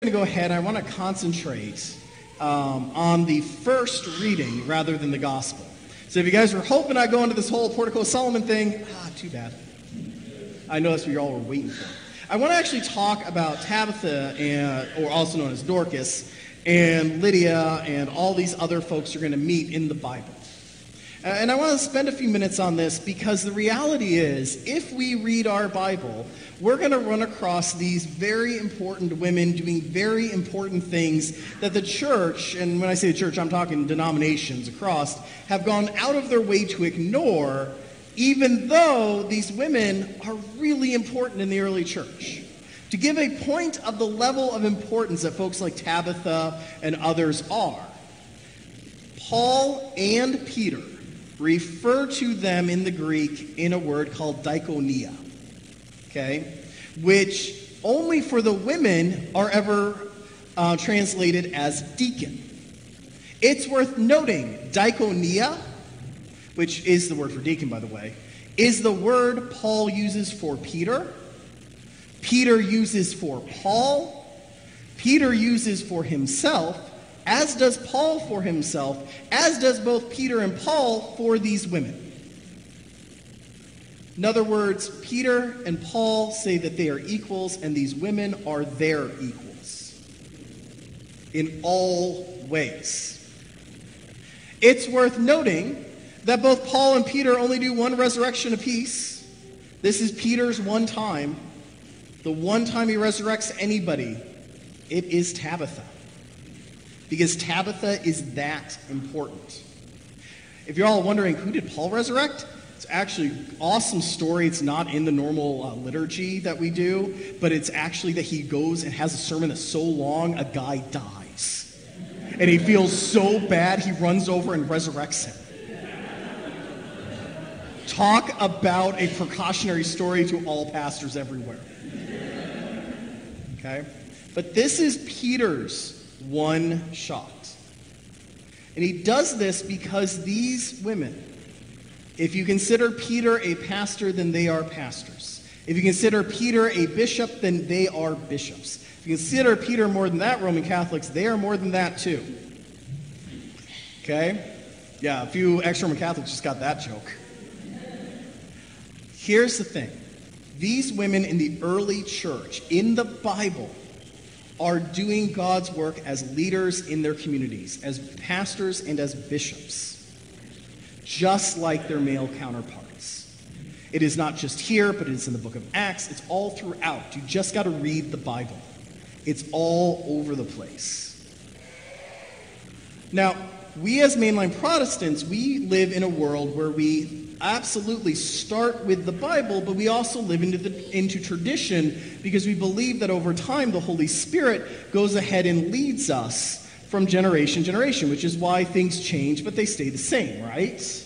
going to go ahead. I want to concentrate on the first reading rather than the gospel. So if you guys were hoping I'd go into this whole Portico of Solomon thing, too bad. I know that's what you all were waiting for. I want to actually talk about Tabitha, or also known as Dorcas, and Lydia, and all these other folks you're going to meet in the Bible. And I want to spend a few minutes on this because the reality is, if we read our Bible, we're going to run across these very important women doing very important things that the church, and when I say the church, I'm talking denominations across, have gone out of their way to ignore, even though these women are really important in the early church. To give a point of the level of importance that folks like Tabitha and others are, Paul and Peter refer to them in the Greek in a word called diakonia, okay, which only for the women are ever translated as deacon. It's worth noting, diakonia, which is the word for deacon, by the way, is the word Paul uses for Peter, Peter uses for Paul, Peter uses for himself, as does Paul for himself, as does both Peter and Paul for these women. In other words, Peter and Paul say that they are equals, and these women are their equals in all ways. It's worth noting that both Paul and Peter only do one resurrection apiece. This is Peter's one time. The one time he resurrects anybody, it is Tabitha. Because Tabitha is that important. If you're all wondering, who did Paul resurrect? It's actually an awesome story. It's not in the normal liturgy that we do, but it's actually that he goes and has a sermon that's so long, a guy dies. And he feels so bad, he runs over and resurrects him. Talk about a precautionary story to all pastors everywhere. Okay? But this is Peter's one shot. And he does this because these women, if you consider Peter a pastor, then they are pastors. If you consider Peter a bishop, then they are bishops. If you consider Peter more than that, Roman Catholics, they are more than that too. Okay? Yeah, a few ex-Roman Catholics just got that joke. Here's the thing. These women in the early church, in the Bible, are doing God's work as leaders in their communities, as pastors and as bishops, just like their male counterparts. It is not just here, but it is in the book of Acts. It's all throughout. You just got to read the Bible. It's all over the place. Now, we as mainline Protestants, we live in a world where we absolutely start with the Bible, but we also live into tradition because we believe that over time the Holy Spirit goes ahead and leads us from generation to generation, which is why things change, but they stay the same, right?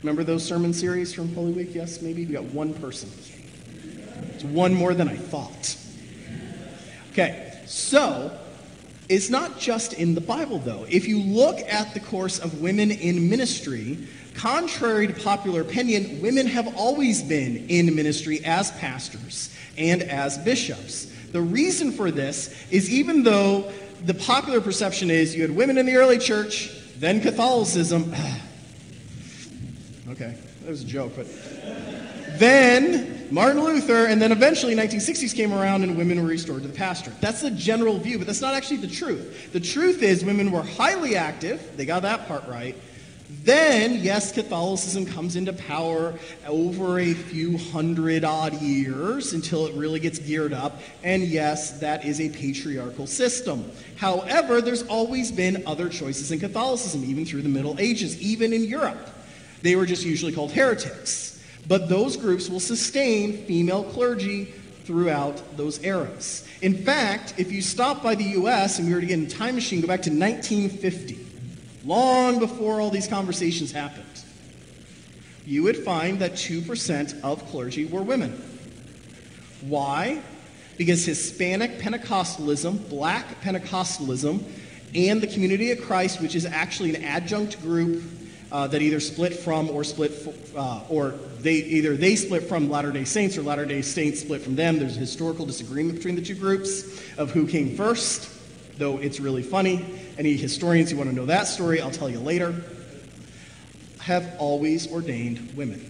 Remember those sermon series from Holy Week? Yes, maybe? We got one person. It's one more than I thought. Okay, so it's not just in the Bible, though. If you look at the course of women in ministry, contrary to popular opinion, women have always been in ministry as pastors and as bishops. The reason for this is even though the popular perception is you had women in the early church, then Catholicism. Okay, that was a joke, but then Martin Luther, and then eventually 1960s came around and women were restored to the pastorate. That's the general view, but that's not actually the truth. The truth is women were highly active. They got that part right. Then, yes, Catholicism comes into power over a few hundred-odd years until it really gets geared up. And yes, that is a patriarchal system. However, there's always been other choices in Catholicism, even through the Middle Ages, even in Europe. They were just usually called heretics. But those groups will sustain female clergy throughout those eras. In fact, if you stop by the U.S. and we were to get in a time machine, go back to 1950, long before all these conversations happened, you would find that 2% of clergy were women. Why? Because Hispanic Pentecostalism, Black Pentecostalism, and the Community of Christ, which is actually an adjunct group that either split from or they split from Latter-day Saints or Latter-day Saints split from them. There's a historical disagreement between the two groups of who came first, though it's really funny. Any historians who want to know that story, I'll tell you later, have always ordained women.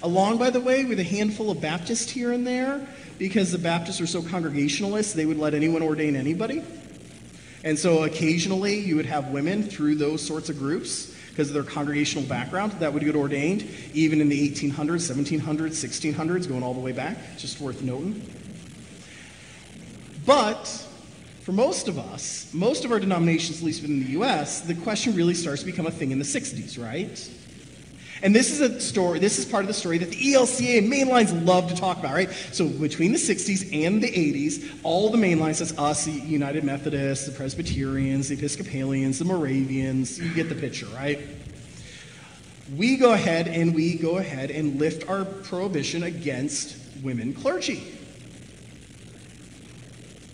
Along, by the way, with a handful of Baptists here and there, because the Baptists are so congregationalist, they would let anyone ordain anybody. And so occasionally you would have women through those sorts of groups because of their congregational background that would get ordained, even in the 1800s, 1700s, 1600s, going all the way back. Just worth noting. But for most of us, most of our denominations, at least within the U.S., the question really starts to become a thing in the 60s, right? And this is a story, this is part of the story that the ELCA and mainlines love to talk about, right? So between the 60s and the 80s, all the mainlines, that's us, the United Methodists, the Presbyterians, the Episcopalians, the Moravians, you get the picture, right? We go ahead and lift our prohibition against women clergy.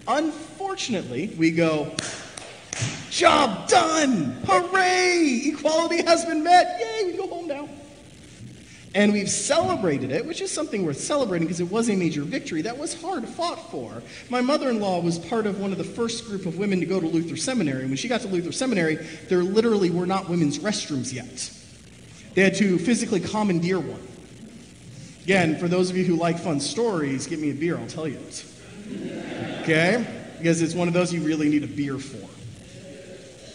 Unfortunately, we go, job done! Hooray! Equality has been met! Yay, we go home now. And we've celebrated it, which is something worth celebrating because it was a major victory that was hard fought for. My mother-in-law was part of one of the first group of women to go to Luther Seminary. And when she got to Luther Seminary, there literally were not women's restrooms yet. They had to physically commandeer one. Again, for those of you who like fun stories, get me a beer, I'll tell you it. Okay? Because it's one of those you really need a beer for.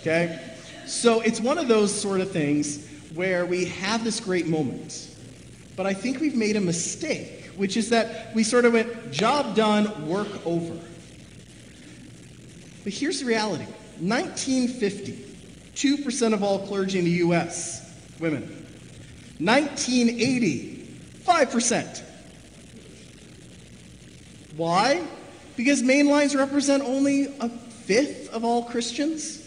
Okay? So it's one of those sort of things where we have this great moment. But I think we've made a mistake, which is that we sort of went, job done, work over. But here's the reality. 1950, 2% of all clergy in the U.S., women. 1980, 5%. Why? Because mainlines represent only a fifth of all Christians.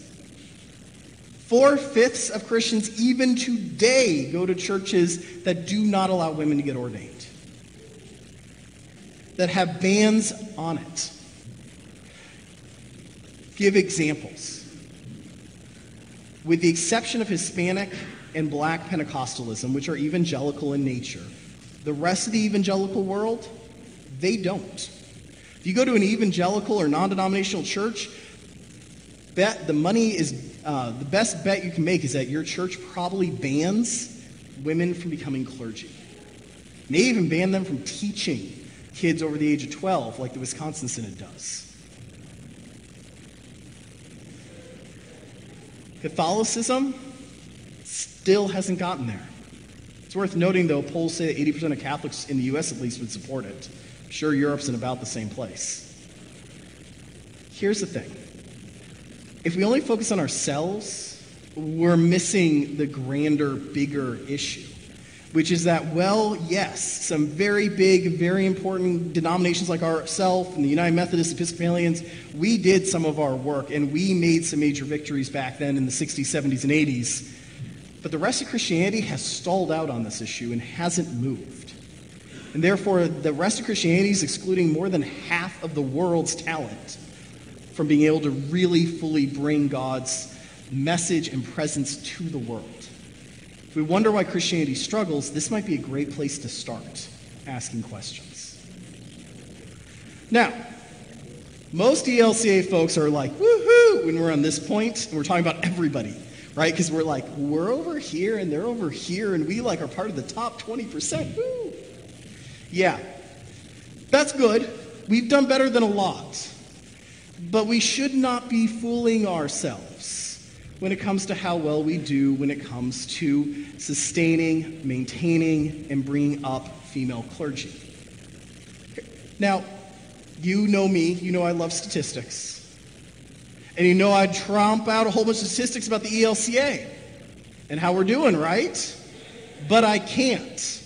4/5 of Christians even today go to churches that do not allow women to get ordained, that have bans on it. Give examples. With the exception of Hispanic and Black Pentecostalism, which are evangelical in nature, the rest of the evangelical world, they don't. If you go to an evangelical or non-denominational church, the best bet you can make is that your church probably bans women from becoming clergy. May even ban them from teaching kids over the age of 12, like the Wisconsin Synod does. Catholicism still hasn't gotten there. It's worth noting, though, polls say that 80% of Catholics in the U.S. at least would support it. I'm sure Europe's in about the same place. Here's the thing. If we only focus on ourselves, we're missing the grander, bigger issue, which is that, well, yes, some very big, very important denominations like ourselves and the United Methodist Episcopalians, we did some of our work and we made some major victories back then in the 60s, 70s, and 80s. But the rest of Christianity has stalled out on this issue and hasn't moved. And therefore, the rest of Christianity is excluding more than half of the world's talent from being able to really fully bring God's message and presence to the world. If we wonder why Christianity struggles, this might be a great place to start asking questions. Now, most ELCA folks are like, woohoo, when we're on this point, and we're talking about everybody, right? Because we're like, we're over here and they're over here, and we like are part of the top 20%. Woo! Yeah, that's good. We've done better than a lot. But we should not be fooling ourselves when it comes to how well we do when it comes to sustaining, maintaining, and bringing up female clergy. Now, you know me, you know I love statistics. And you know I tromp out a whole bunch of statistics about the ELCA and how we're doing, right? But I can't.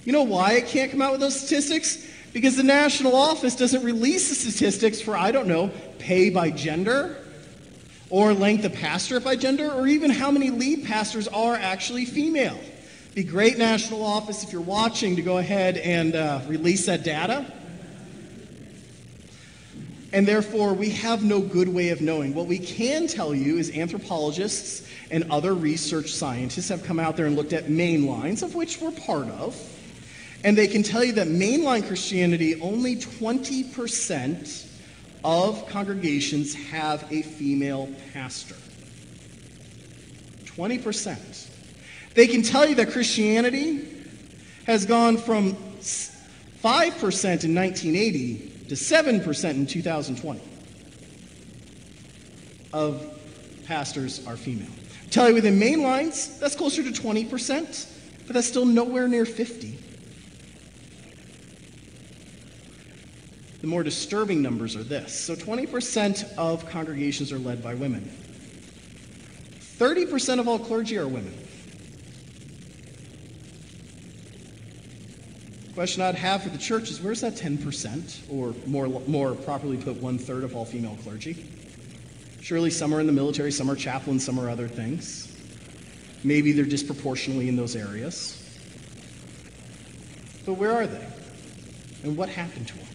You know why I can't come out with those statistics? Because the national office doesn't release the statistics for, I don't know, pay by gender, or length of pastorate by gender, or even how many lead pastors are actually female. It'd be great, national office, if you're watching, to go ahead and release that data. And therefore, we have no good way of knowing. What we can tell you is anthropologists and other research scientists have come out there and looked at mainlines, of which we're part of, and they can tell you that mainline Christianity, only 20% of congregations have a female pastor. 20%. They can tell you that Christianity has gone from 5% in 1980 to 7% in 2020 of pastors are female. Tell you within main lines, that's closer to 20%, but that's still nowhere near 50. The more disturbing numbers are this. So 20% of congregations are led by women. 30% of all clergy are women. Question I'd have for the church is, where's that 10%, or more properly put, 1/3 of all female clergy? Surely some are in the military, some are chaplains, some are other things. Maybe they're disproportionately in those areas. But where are they? And what happened to them?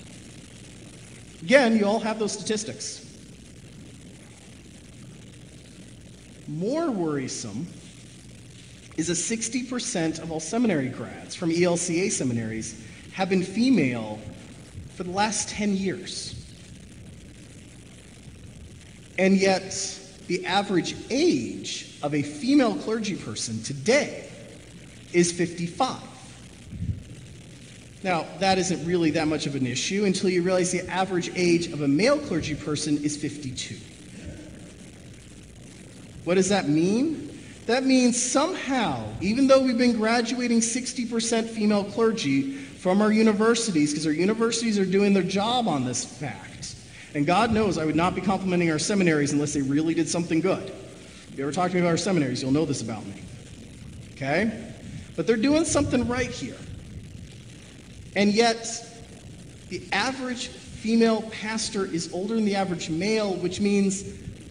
Again, you all have those statistics. More worrisome is that 60% of all seminary grads from ELCA seminaries have been female for the last 10 years. And yet, the average age of a female clergy person today is 55. Now, that isn't really that much of an issue until you realize the average age of a male clergy person is 52. What does that mean? That means somehow, even though we've been graduating 60% female clergy from our universities, because our universities are doing their job on this fact, and God knows I would not be complimenting our seminaries unless they really did something good. If you ever talk to me about our seminaries, you'll know this about me. Okay? But they're doing something right here. And yet, the average female pastor is older than the average male, which means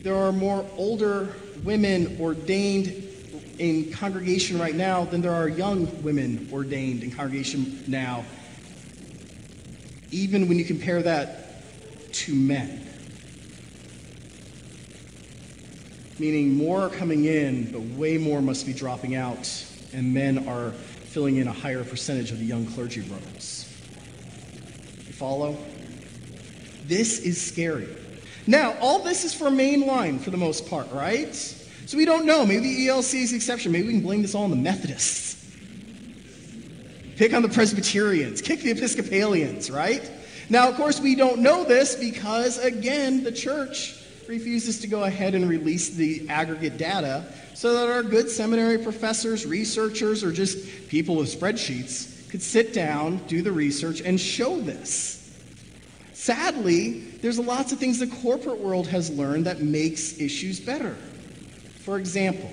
there are more older women ordained in congregation right now than there are young women ordained in congregation now, even when you compare that to men. Meaning more are coming in, but way more must be dropping out, and men are filling in a higher percentage of the young clergy roles. You follow? This is scary. Now, all this is for mainline for the most part, right? So we don't know. Maybe the ELC is the exception. Maybe we can blame this all on the Methodists. Pick on the Presbyterians. Kick the Episcopalians, right? Now, of course, we don't know this because, again, the church refuses to go ahead and release the aggregate data so that our good seminary professors, researchers, or just people with spreadsheets could sit down, do the research, and show this. Sadly, there's lots of things the corporate world has learned that makes issues better. For example,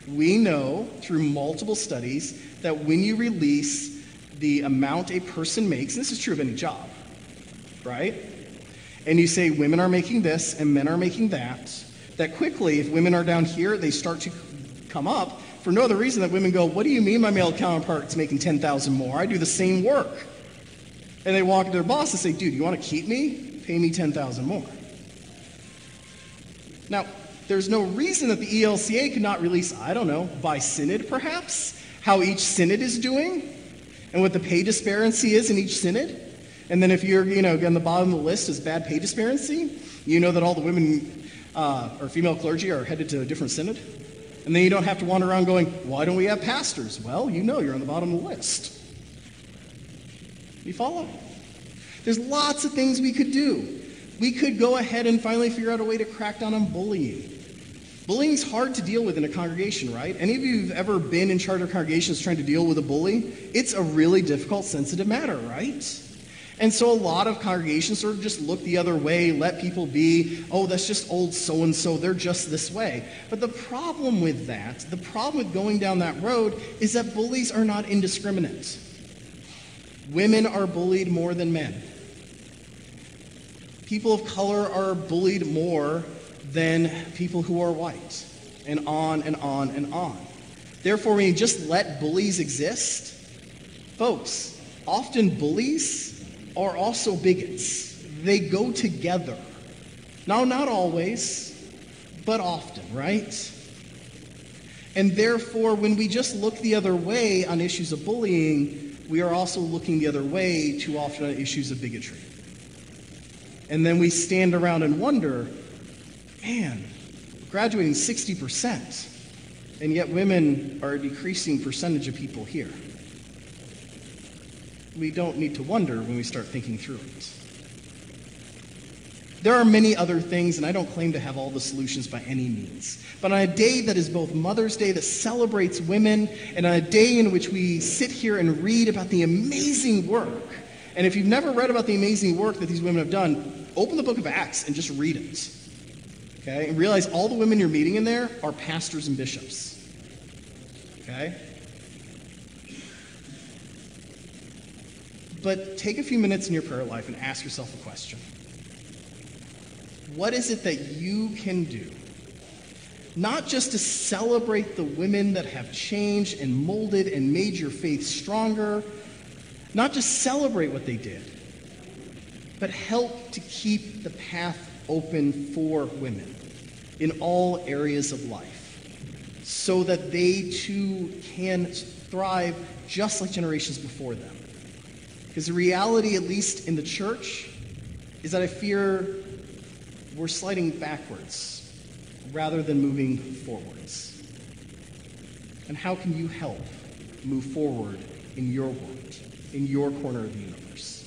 we know through multiple studies that when you release the amount a person makes, and this is true of any job, right? And you say women are making this and men are making that, that quickly, if women are down here, they start to come up for no other reason that women go, what do you mean my male counterpart's making 10,000 more? I do the same work. And they walk to their boss and say, dude, you want to keep me? Pay me 10,000 more. Now, there's no reason that the ELCA could not release, I don't know, by synod perhaps, how each synod is doing and what the pay disparity is in each synod. And then if you're, on the bottom of the list is bad pay disparity, you know that all the women or female clergy are headed to a different synod. And then you don't have to wander around going, why don't we have pastors? Well, you're on the bottom of the list. You follow? There's lots of things we could do. We could go ahead and finally figure out a way to crack down on bullying. Bullying's hard to deal with in a congregation, right? Any of you who've ever been in charter congregations trying to deal with a bully, it's a really difficult, sensitive matter, right? And so a lot of congregations sort of just look the other way, let people be, oh, that's just old so-and-so, they're just this way. But the problem with that, the problem with going down that road, is that bullies are not indiscriminate. Women are bullied more than men. People of color are bullied more than people who are white, and on and on and on. Therefore, when you just let bullies exist, folks, often bullies are also bigots. They go together. Now, not always, but often, right? And therefore, when we just look the other way on issues of bullying, we are also looking the other way too often on issues of bigotry. And then we stand around and wonder, man, graduating 60%, and yet women are a decreasing percentage of people here. We don't need to wonder when we start thinking through it. There are many other things, and I don't claim to have all the solutions by any means. But on a day that is both Mother's Day, that celebrates women, and on a day in which we sit here and read about the amazing work, and if you've never read about the amazing work that these women have done, open the book of Acts and just read it. Okay? And realize all the women you're meeting in there are pastors and bishops. Okay? But take a few minutes in your prayer life and ask yourself a question. What is it that you can do? Not just to celebrate the women that have changed and molded and made your faith stronger, not just celebrate what they did, but help to keep the path open for women in all areas of life so that they too can thrive just like generations before them. Because the reality, at least in the church, is that I fear we're sliding backwards rather than moving forwards. And how can you help move forward in your world, in your corner of the universe?